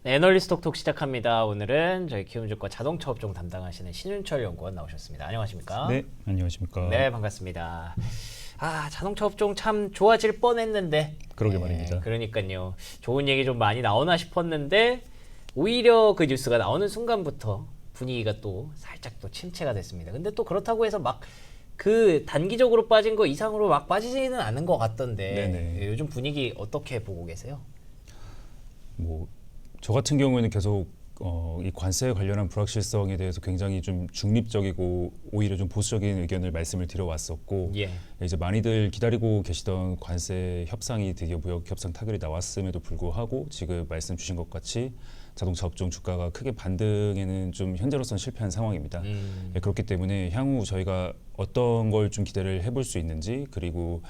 네, 애널리스트 톡톡 시작합니다. 오늘은 저희 키움증권 자동차 업종 담당하시는 신윤철 연구원 나오셨습니다. 안녕하십니까? 네, 안녕하십니까. 네, 반갑습니다. 자동차 업종 참 좋아질 뻔했는데. 그러게 말입니다. 그러니까요. 좋은 얘기 좀 많이 나오나 싶었는데 오히려 그 뉴스가 나오는 순간부터 분위기가 또 살짝 또 침체가 됐습니다. 근데 또 그렇다고 해서 막 그 단기적으로 빠진 거 이상으로 막 빠지지는 않은 것 같던데. 네네. 요즘 분위기 어떻게 보고 계세요? 저 같은 경우에는 계속 이 관세에 관련한 불확실성에 대해서 굉장히 좀 중립적이고 오히려 좀 보수적인 의견을 말씀을 드려왔었고, 예. 이제 많이들 기다리고 계시던 관세 협상이 드디어 무역 협상 타결이 나왔음에도 불구하고 지금 말씀 주신 것 같이 자동차 업종 주가가 크게 반등에는 좀 현재로서는 실패한 상황입니다. 그렇기 때문에 향후 저희가 어떤 걸 좀 기대를 해볼 수 있는지, 그리고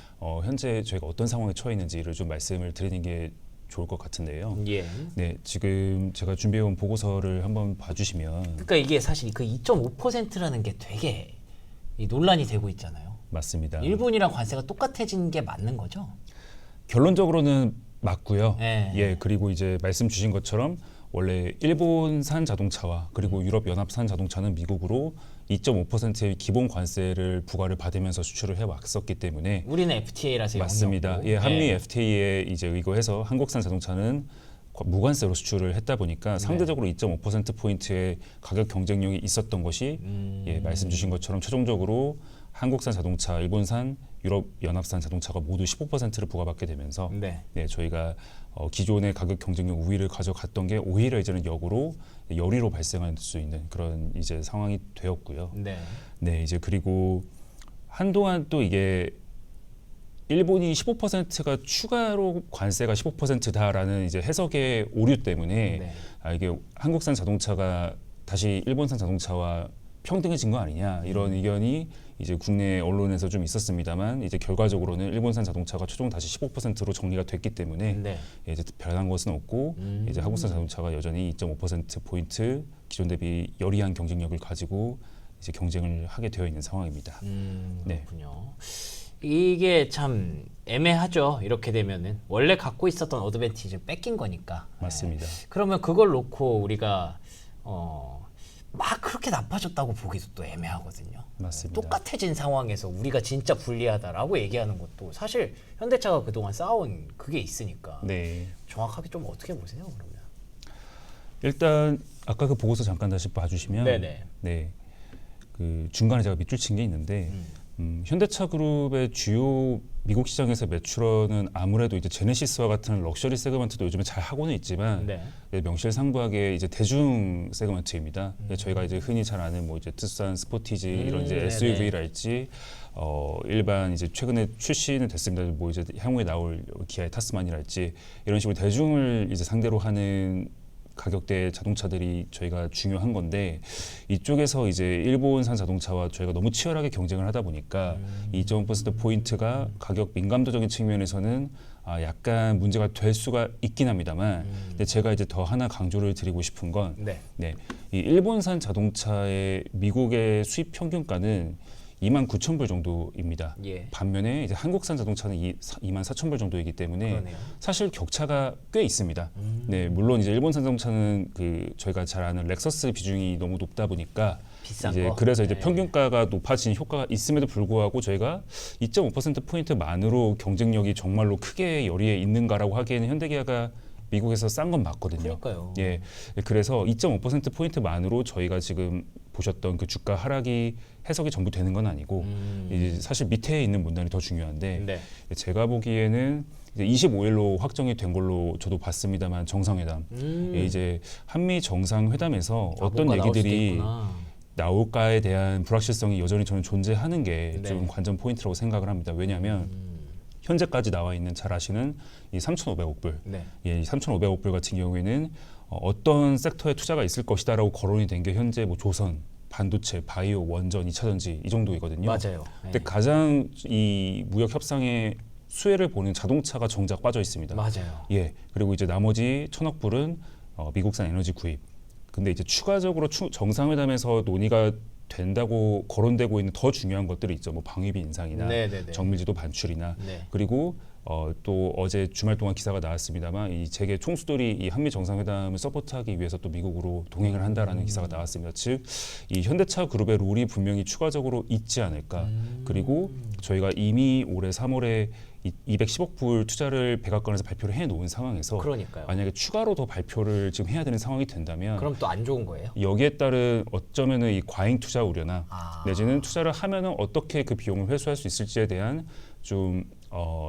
현재 저희가 어떤 상황에 처해 있는지를 좀 말씀을 드리는 게 좋을 것 같은데요. 예. 네, 지금 제가 준비해온 보고서를 한번 봐주시면. 그러니까 이게 사실 그 2.5%라는 게 되게 이 논란이 되고 있잖아요. 맞습니다. 일본이랑 관세가 똑같아진 게 맞는 거죠? 결론적으로는 맞고요. 네. 예, 그리고 이제 말씀 주신 것처럼 원래 일본산 자동차와 그리고 유럽 연합산 자동차는 미국으로 2.5%의 기본 관세를 부과를 받으면서 수출을 해왔었기 때문에. 우리는 FTA라서 맞습니다. 예, 한미 FTA에 이제 의거해서 한국산 자동차는 무관세로 수출을 했다 보니까 상대적으로 2.5% 포인트의 가격 경쟁력이 있었던 것이 예, 말씀 주신 것처럼 최종적으로 한국산 자동차, 일본산, 유럽 연합산 자동차가 모두 15%를 부과받게 되면서 네, 저희가 기존의 가격 경쟁력 우위를 가져갔던 게 오히려 이제는 역으로 열의로 발생할 수 있는 그런 이제 상황이 되었고요. 네, 이제 그리고 한동안 또 이게 일본이 15%가 추가로 관세가 15%다라는 이제 해석의 오류 때문에 이게 한국산 자동차가 다시 일본산 자동차와 평등해진 거 아니냐 이런 의견이 이제 국내 언론에서 좀 있었습니다만 이제 결과적으로는 일본산 자동차가 최종 다시 15%로 정리가 됐기 때문에 이제 변한 것은 없고 이제 한국산 자동차가 여전히 2.5% 포인트 기존 대비 열의한 경쟁력을 가지고 이제 경쟁을 하게 되어 있는 상황입니다. 그렇군요. 이게 참 애매하죠. 이렇게 되면은 원래 갖고 있었던 어드밴티지를 뺏긴 거니까. 맞습니다. 그러면 그걸 놓고 우리가 막 그렇게 나빠졌다고 보기도 또 애매하거든요. 맞습니다. 똑같아진 상황에서 우리가 진짜 불리하다라고 얘기하는 것도 사실 현대차가 그동안 쌓아온 그게 있으니까 정확하게 좀 어떻게 보세요? 그러면 일단 아까 그 보고서 잠깐 다시 봐주시면 그 중간에 제가 밑줄 친 게 있는데 현대차 그룹의 주요 미국 시장에서 매출원은 아무래도 이제 제네시스와 같은 럭셔리 세그먼트도 요즘에 잘 하고는 있지만 명실상부하게 이제 대중 세그먼트입니다. 저희가 이제 흔히 잘 아는 뭐 이제 투싼 스포티지 이런 이제 SUV랄지 일반 이제 최근에 출시는 됐습니다. 뭐 이제 향후에 나올 기아의 타스만이랄지 이런 식으로 대중을 이제 상대로 하는 가격대 자동차들이 저희가 중요한 건데 이쪽에서 이제 일본산 자동차와 저희가 너무 치열하게 경쟁을 하다 보니까 2.5% 포인트가 가격 민감도적인 측면에서는 약간 문제가 될 수가 있긴 합니다만 근데 제가 이제 더 하나 강조를 드리고 싶은 건 이 일본산 자동차의 미국의 수입 평균가는 29,000불 정도입니다. 반면에 이제 한국산 자동차는 24,000불 정도이기 때문에 사실 격차가 꽤 있습니다. 네, 물론 이제 일본산 자동차는 그 저희가 잘 아는 렉서스 비중이 너무 높다 보니까 이제 그래서 이제 평균가가 높아진 효과가 있음에도 불구하고 저희가 2.5% 포인트만으로 경쟁력이 정말로 크게 열의에 있는가라고 하기에는 현대기아가 미국에서 싼 건 맞거든요. 그러니까요. 예, 그래서 2.5% 포인트만으로 저희가 지금 보셨던 그 주가 하락이 해석이 전부 되는 건 아니고 이제 사실 밑에 있는 문단이 더 중요한데 제가 보기에는 이제 25일로 확정이 된 걸로 저도 봤습니다만 정상회담 이제 한미 정상회담에서 어떤 얘기들이 나올까에 대한 불확실성이 여전히 저는 존재하는 게 좀 관전 포인트라고 생각을 합니다. 왜냐하면 현재까지 나와 있는 잘 아시는 이 3,500억 불, 이 3,500억 불 같은 경우에는 어떤 섹터에 투자가 있을 것이다라고 거론이 된 게 현재 뭐 조선, 반도체, 바이오, 원전, 2차 전지 이 정도이거든요. 맞아요. 근데 가장 이 무역 협상의 수혜를 보는 자동차가 정작 빠져 있습니다. 맞아요. 예, 그리고 이제 나머지 1,000억 불은 미국산 에너지 구입. 근데 이제 추가적으로 정상회담에서 논의가 된다고 거론되고 있는 더 중요한 것들이 있죠. 뭐 방위비 인상이나 정밀지도 반출이나 그리고 또 어제 주말 동안 기사가 나왔습니다만 이 재계 총수들이 이 한미 정상회담을 서포트하기 위해서 또 미국으로 동행을 한다라는 기사가 나왔습니다. 즉 이 현대차 그룹의 롤이 분명히 추가적으로 있지 않을까. 그리고 저희가 이미 올해 3월에 210억 불 투자를 백악관에서 발표를 해놓은 상황에서 그러니까요. 만약에 추가로 더 발표를 지금 해야 되는 상황이 된다면 그럼 또 안 좋은 거예요? 여기에 따른 어쩌면은 이 과잉 투자 우려나 내지는 투자를 하면은 어떻게 그 비용을 회수할 수 있을지에 대한 좀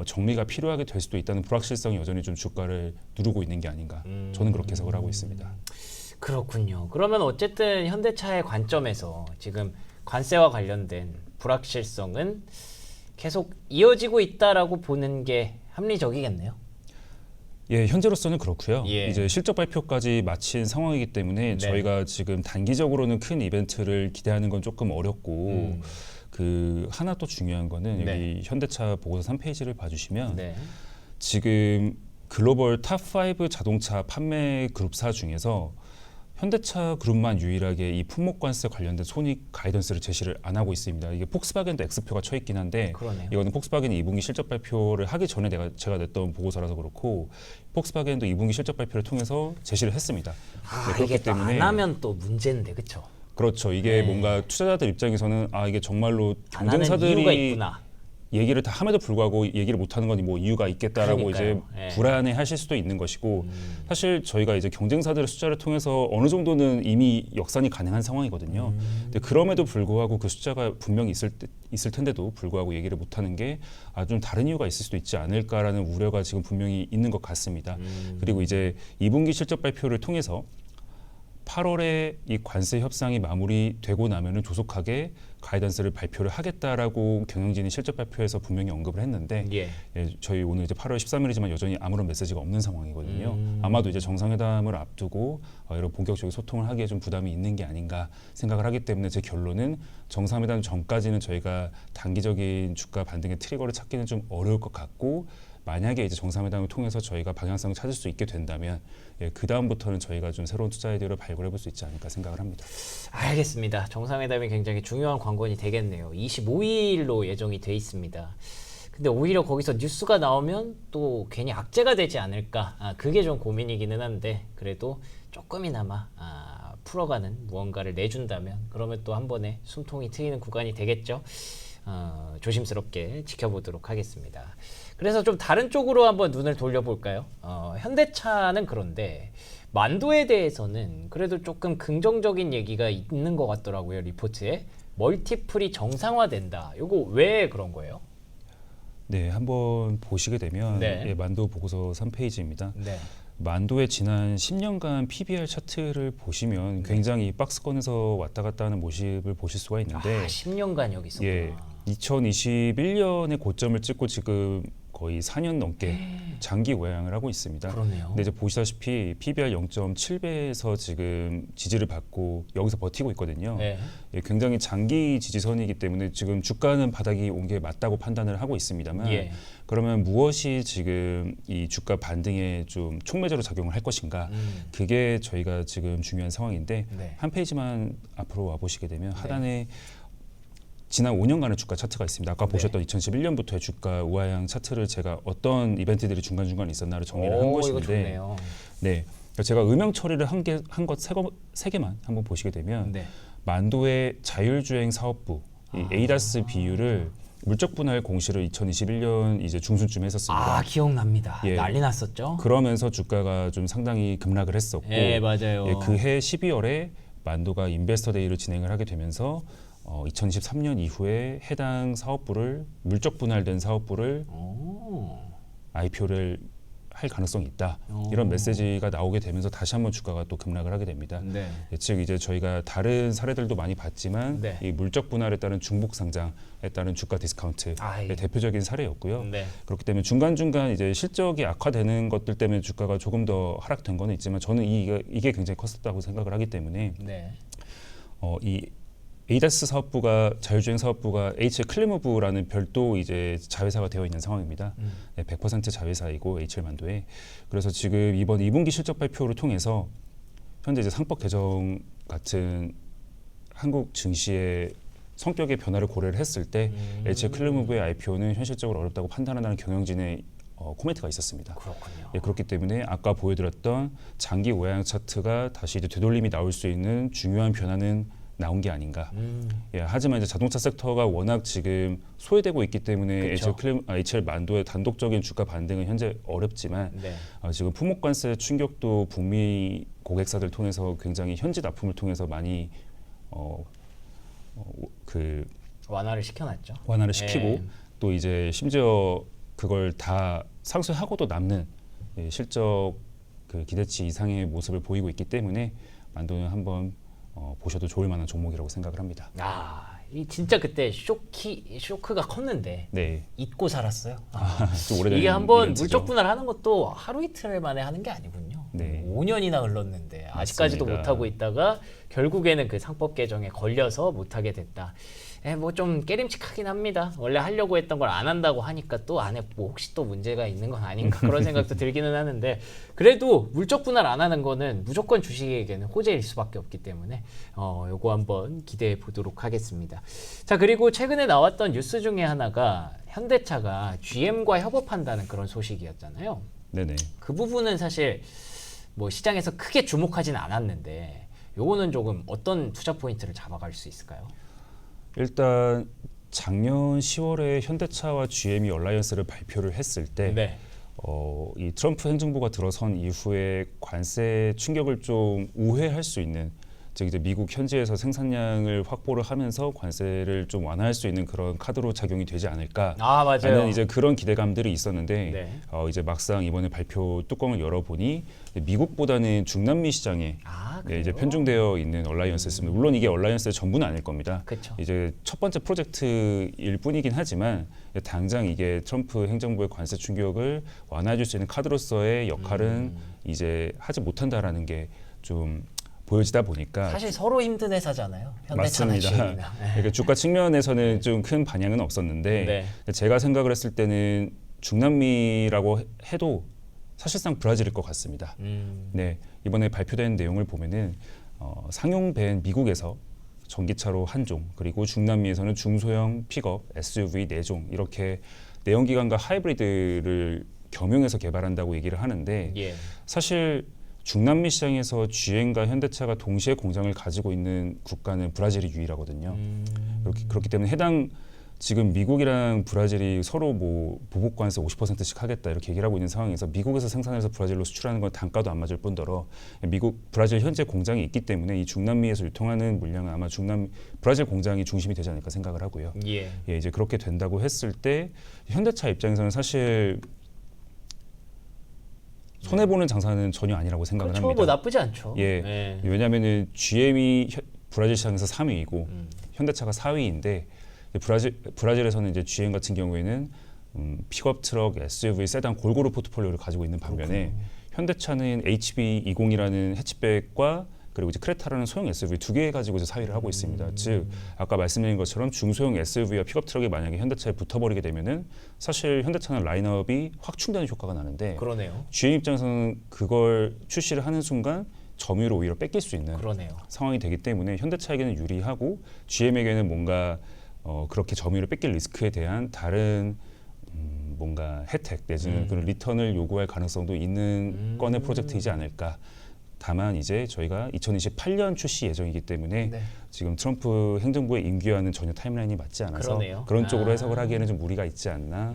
정리가 필요하게 될 수도 있다는 불확실성이 여전히 좀 주가를 누르고 있는 게 아닌가. 저는 그렇게 해석을 하고 있습니다. 그렇군요. 그러면 어쨌든 현대차의 관점에서 지금 관세와 관련된 불확실성은 계속 이어지고 있다라고 보는 게 합리적이겠네요. 예, 현재로서는 그렇고요. 예. 이제 실적 발표까지 마친 상황이기 때문에 저희가 지금 단기적으로는 큰 이벤트를 기대하는 건 조금 어렵고 그 하나 또 중요한 거는 여기 현대차 보고서 3페이지를 봐주시면 지금 글로벌 탑5 자동차 판매 그룹사 중에서 현대차 그룹만 유일하게 이 품목관세 관련된 손익 가이던스를 제시를 안 하고 있습니다. 이게 폭스바겐도 X표가 쳐 있긴 한데 그러네요. 이거는 폭스바겐이 2분기 실적 발표를 하기 전에 제가 냈던 보고서라서 그렇고 폭스바겐도 2분기 실적 발표를 통해서 제시를 했습니다. 이게 또 안 하면 또 문제인데 그렇죠? 그렇죠. 이게 뭔가 투자자들 입장에서는 이게 정말로 안 하는 이유가 경쟁사들이 있구나. 얘기를 다 함에도 불구하고 얘기를 못하는 건 뭐 이유가 있겠다라고 그러니까요. 이제 불안해하실 수도 있는 것이고 사실 저희가 이제 경쟁사들의 숫자를 통해서 어느 정도는 이미 역산이 가능한 상황이거든요. 근데 그럼에도 불구하고 그 숫자가 분명히 있을 텐데도 불구하고 얘기를 못하는 게 좀 다른 이유가 있을 수도 있지 않을까라는 우려가 지금 분명히 있는 것 같습니다. 그리고 이제 2분기 실적 발표를 통해서 8월에 이 관세 협상이 마무리되고 나면은 조속하게 가이던스를 발표를 하겠다라고 경영진이 실적 발표에서 분명히 언급을 했는데 저희 오늘 이제 8월 13일이지만 여전히 아무런 메시지가 없는 상황이거든요. 아마도 이제 정상회담을 앞두고 이런 본격적인 소통을 하기에 좀 부담이 있는 게 아닌가 생각을 하기 때문에 제 결론은 정상회담 전까지는 저희가 단기적인 주가 반등의 트리거를 찾기는 좀 어려울 것 같고 만약에 이제 정상회담을 통해서 저희가 방향성을 찾을 수 있게 된다면 그 다음부터는 저희가 좀 새로운 투자 아이디어를 발굴해 볼 수 있지 않을까 생각을 합니다. 알겠습니다. 정상회담이 굉장히 중요한 관건이 되겠네요. 25일로 예정이 돼 있습니다. 근데 오히려 거기서 뉴스가 나오면 또 괜히 악재가 되지 않을까 그게 좀 고민이기는 한데 그래도 조금이나마 풀어가는 무언가를 내준다면 그러면 또 한 번에 숨통이 트이는 구간이 되겠죠. 조심스럽게 지켜보도록 하겠습니다. 그래서 좀 다른 쪽으로 한번 눈을 돌려볼까요? 현대차는 그런데 만도에 대해서는 그래도 조금 긍정적인 얘기가 있는 것 같더라고요. 리포트에 멀티플이 정상화된다. 이거 왜 그런 거예요? 네, 한번 보시게 되면 만도 보고서 3페이지입니다. 만도의 지난 10년간 PBR 차트를 보시면 굉장히 박스권에서 왔다 갔다 하는 모습을 보실 수가 있는데 10년간 여기 있었구나. 2021년에 고점을 찍고 지금 거의 4년 넘게 장기 우하향을 하고 있습니다. 그러네요. 근데 이제 보시다시피 PBR 0.7배에서 지금 지지를 받고 여기서 버티고 있거든요. 굉장히 장기 지지선이기 때문에 지금 주가는 바닥이 온 게 맞다고 판단을 하고 있습니다만 그러면 무엇이 지금 이 주가 반등에 좀 촉매제로 작용을 할 것인가 그게 저희가 지금 중요한 상황인데 한 페이지만 앞으로 와보시게 되면 하단에 지난 5년간의 주가 차트가 있습니다. 아까 보셨던 2011년부터의 주가 우하향 차트를 제가 어떤 이벤트들이 중간중간 있었나를 정리를 한 것인데 제가 음영 처리를 한 것 세 개만 한번 보시게 되면 만도의 자율주행 사업부 이 ADAS 비율을 물적 분할 공시를 2021년 이제 중순쯤 했었습니다. 기억납니다. 난리 났었죠. 그러면서 주가가 좀 상당히 급락을 했었고 맞아요. 그해 12월에 만도가 인베스터 데이를 진행을 하게 되면서 2023년 이후에 해당 사업부를 물적 분할된 사업부를 IPO를 할 가능성이 있다. 이런 메시지가 나오게 되면서 다시 한번 주가가 또 급락을 하게 됩니다. 즉 이제 저희가 다른 사례들도 많이 봤지만 이 물적 분할에 따른 중복 상장에 따른 주가 디스카운트의 대표적인 사례였고요. 그렇기 때문에 중간중간 이제 실적이 악화되는 것들 때문에 주가가 조금 더 하락된 거는 있지만 저는 이게 굉장히 컸었다고 생각을 하기 때문에 이 ADAS 사업부가 자율주행 사업부가 HL 클리무브라는 별도 이제 자회사가 되어 있는 상황입니다. 100% 자회사이고 HL 만도에 그래서 지금 이번 2분기 실적 발표를 통해서 현재 이제 상법 개정 같은 한국 증시의 성격의 변화를 고려를 했을 때 HL 클리무브의 IPO는 현실적으로 어렵다고 판단한다는 경영진의 코멘트가 있었습니다. 그렇군요. 예, 그렇기 때문에 아까 보여드렸던 장기 우하향 차트가 다시 이제 되돌림이 나올 수 있는 중요한 변화는 나온 게 아닌가. 예, 하지만 이제 자동차 섹터가 워낙 지금 소외되고 있기 때문에 HL 만도의 단독적인 주가 반등은 현재 어렵지만 네. 지금 품목관세 충격도 북미 고객사들 통해서 굉장히 현지 납품을 통해서 많이 완화를 시켜놨죠. 완화를 시키고 네. 또 이제 심지어 그걸 다 상쇄하고도 남는 실적 그 기대치 이상의 모습을 보이고 있기 때문에 만도는 한번 보셔도 좋을 만한 종목이라고 생각을 합니다. 이 진짜 그때 쇼크가 컸는데 네. 잊고 살았어요. 좀 오래된 이게 한번 이벤트죠. 물적 분할하는 것도 하루 이틀 만에 하는 게 아니군요. 네. 5년이나 흘렀는데 아직까지도 맞습니다. 못하고 있다가 결국에는 그 상법 개정에 걸려서 못하게 됐다. 뭐 좀 깨림칙하긴 합니다. 원래 하려고 했던 걸 안 한다고 하니까 또 안 했고 혹시 또 문제가 있는 건 아닌가 그런 생각도 들기는 하는데 그래도 물적 분할 안 하는 거는 무조건 주식에게는 호재일 수밖에 없기 때문에 요거 한번 기대해 보도록 하겠습니다. 자, 그리고 최근에 나왔던 뉴스 중에 하나가 현대차가 GM과 협업한다는 그런 소식이었잖아요. 네네. 그 부분은 사실 뭐 시장에서 크게 주목하지는 않았는데 요거는 조금 어떤 투자 포인트를 잡아갈 수 있을까요? 일단 작년 10월에 현대차와 GM이 얼라이언스를 발표를 했을 때 네. 이 트럼프 행정부가 들어선 이후에 관세 충격을 좀 우회할 수 있는, 즉 이제 미국 현지에서 생산량을 확보를 하면서 관세를 좀 완화할 수 있는 그런 카드로 작용이 되지 않을까 맞아요. 라는 이제 그런 기대감들이 있었는데 네. 이제 막상 이번에 발표 뚜껑을 열어보니 미국보다는 중남미 시장에 이제 편중되어 있는 얼라이언스였습니다. 물론 이게 얼라이언스의 전부는 아닐 겁니다. 그쵸. 이제 첫 번째 프로젝트일 뿐이긴 하지만 당장 이게 트럼프 행정부의 관세 충격을 완화해줄 수 있는 카드로서의 역할은 이제 하지 못한다라는 게 좀 보여지다 보니까 사실 서로 힘든 회사잖아요. 현대차나 맞습니다. GM이나. 그러니까 주가 측면에서는 좀 큰 반향은 없었는데 네. 제가 생각을 했을 때는 중남미라고 해도 사실상 브라질일 것 같습니다. 네, 이번에 발표된 내용을 보면은 상용된 미국에서 전기차로 한 종, 그리고 중남미에서는 중소형 픽업, SUV 4종 이렇게 내연기관과 하이브리드를 겸용해서 개발한다고 얘기를 하는데 예. 사실 중남미 시장에서 GM과 현대차가 동시에 공장을 가지고 있는 국가는 브라질이 유일하거든요. 그렇기 때문에 해당 지금 미국이랑 브라질이 서로 뭐 보복 관세 50%씩 하겠다 이렇게 얘기를 하고 있는 상황에서 미국에서 생산해서 브라질로 수출하는 건 단가도 안 맞을 뿐더러 브라질 현재 공장이 있기 때문에 이 중남미에서 유통하는 물량은 아마 브라질 공장이 중심이 되지 않을까 생각을 하고요. 예. 이제 그렇게 된다고 했을 때 현대차 입장에서는 사실 손해보는 장사는 전혀 아니라고 생각을 그렇죠. 합니다. 뭐 나쁘지 않죠. 예, 네. 왜냐하면은 GM이 브라질 시장에서 3위이고 현대차가 4위인데 브라질에서는 이제 GM 같은 경우에는 픽업 트럭, SUV, 세단 골고루 포트폴리오를 가지고 있는 반면에 현대차는 HB20이라는 해치백과 그리고 이제 크레타라는 소형 SUV 2개 가지고 이제 사위를 하고 있습니다. 즉 아까 말씀드린 것처럼 중소형 SUV와 픽업 트럭이 만약에 현대차에 붙어버리게 되면은 사실 현대차는 라인업이 확 충전의 효과가 나는데 그러네요. GM 입장에서는 그걸 출시를 하는 순간 점유율을 오히려 뺏길 수 있는 그러네요. 상황이 되기 때문에 현대차에게는 유리하고 GM에게는 뭔가 그렇게 점유율을 뺏길 리스크에 대한 다른 뭔가 혜택 내지는 그런 리턴을 요구할 가능성도 있는 건의 프로젝트이지 않을까. 다만 이제 저희가 2028년 출시 예정이기 때문에 네. 지금 트럼프 행정부의 임기와는 전혀 타임라인이 맞지 않아서 그러네요. 그런 쪽으로 해석을 하기에는 좀 무리가 있지 않나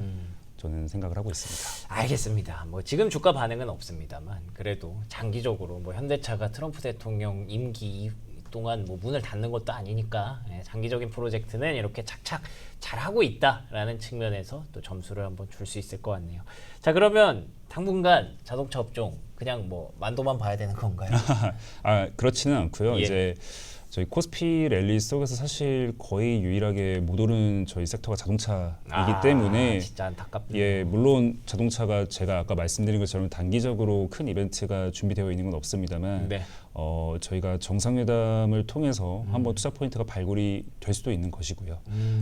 저는 생각을 하고 있습니다. 알겠습니다. 뭐 지금 주가 반응은 없습니다만 그래도 장기적으로 뭐 현대차가 트럼프 대통령 임기 동안 뭐 문을 닫는 것도 아니니까 장기적인 프로젝트는 이렇게 착착 잘하고 있다라는 측면에서 또 점수를 한번 줄 수 있을 것 같네요. 자, 그러면 당분간 자동차 업종 그냥 뭐 만도만 봐야 되는 건가요? 그렇지는 않고요. 예. 이제 저희 코스피 랠리 속에서 사실 거의 유일하게 못 오르는 저희 섹터가 자동차이기 때문에 진짜 안타깝네요. 예, 물론 자동차가 제가 아까 말씀드린 것처럼 단기적으로 큰 이벤트가 준비되어 있는 건 없습니다만 네. 저희가 정상회담을 통해서 한번 투자 포인트가 발굴이 될 수도 있는 것이고요.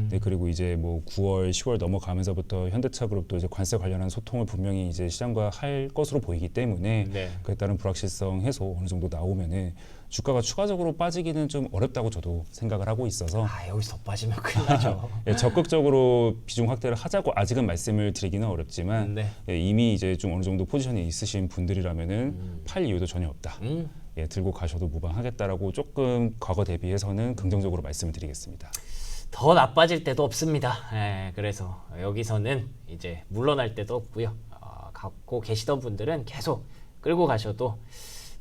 네, 그리고 이제 뭐 9월, 10월 넘어가면서부터 현대차 그룹도 이제 관세 관련한 소통을 분명히 이제 시장과 할 것으로 보이기 때문에 네. 그에 따른 불확실성 해소 어느 정도 나오면은 주가가 추가적으로 빠지기는 좀 좀 어렵다고 저도 생각을 하고 있어서 여기서 더 빠지면 큰일 나죠. 예, 적극적으로 비중 확대를 하자고 아직은 말씀을 드리기는 어렵지만 네. 예, 이미 이제 좀 어느 정도 포지션에 있으신 분들이라면은 팔 이유도 전혀 없다. 예, 들고 가셔도 무방하겠다라고 조금 과거 대비해서는 긍정적으로 말씀을 드리겠습니다. 더 나빠질 때도 없습니다. 예, 그래서 여기서는 이제 물러날 때도 없고요. 갖고 계시던 분들은 계속 끌고 가셔도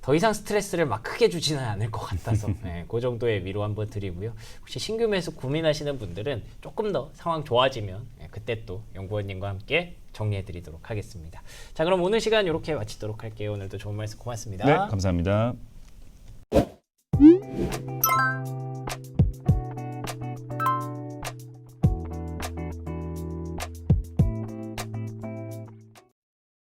더 이상 스트레스를 막 크게 주지는 않을 것 같아서 그 정도의 위로 한번 드리고요. 혹시 신규 매수 고민하시는 분들은 조금 더 상황 좋아지면 그때 또 연구원님과 함께 정리해 드리도록 하겠습니다. 자, 그럼 오늘 시간 이렇게 마치도록 할게요. 오늘도 좋은 말씀 고맙습니다. 네, 감사합니다.